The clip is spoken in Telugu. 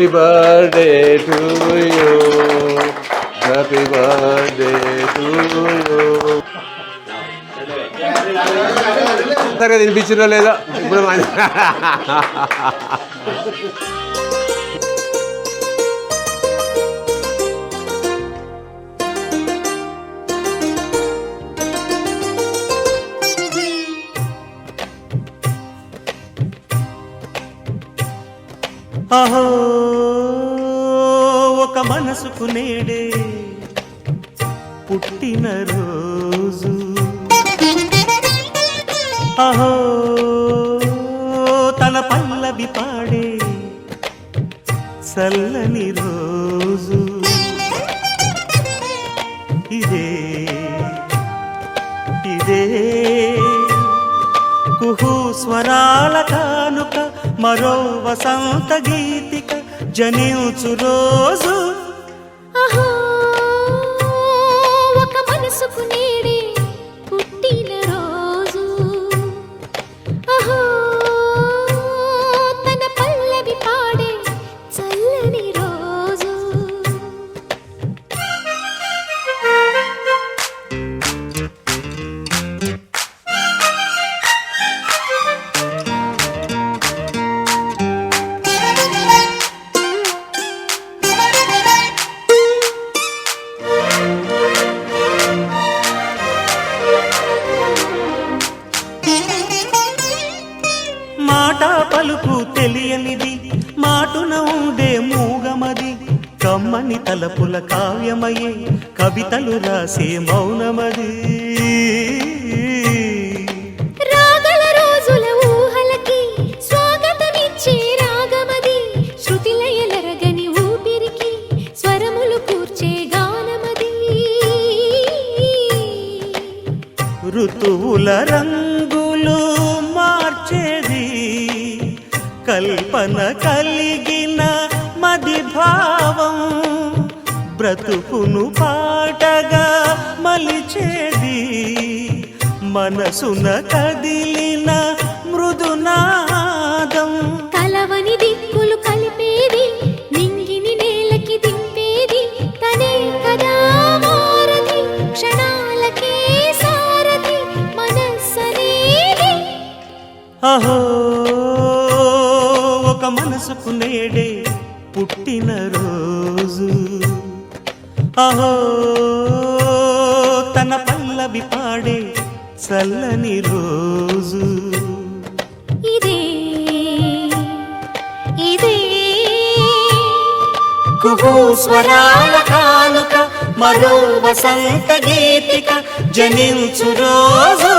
Happy birthday to you, happy birthday to you. సరే తినిపించినా లేదా ఇప్పుడు అహో ఒక మనసుకు నేడే పుట్టిన రోజు, అహో తన పల్లవి పాడే చల్లని రోజు, ఇదే ఇదే కుహు స్వరాల కానుక, మరో వసంత గీతిక జనించు రోజు. అహో ఒక మనసుకు నేడే పుట్టిన రోజు, అహో తన పల్లవి పాడే చల్లని రోజు. మాట పలుకు తెలియనిది, మాటున ఉండే మూగమది, కమ్మని తలపుల కావ్యమయే కవితలు రాసే మౌనమది. రాగల రోజుల ఊహలకి స్వాగతమిచ్చే రాగమది, శృతిలయలరగని ఊపిరికి స్వరములు కూర్చే గానమది. ఋతువుల రంగులు మార్చేది, కల్పన కలిగిన మది భావం, బ్రతుకును పాటగా మలిచేది, మనసున కదిలిన మృదునాదం. కలవని దిక్కులు కలిపేది, నింగిని నేలకి దింపేది, తనే కదా మారది, క్షణాలకే సారది మనస్సనేది. అహో ఒక మనసుకు నేడే పుట్టిన రోజు, అహో తన పల్లవి పాడే చల్లని రోజు, ఇదే ఇదే కుహు స్వరాల కానుక, మరో వసంత గీతిక జనించు రోజు.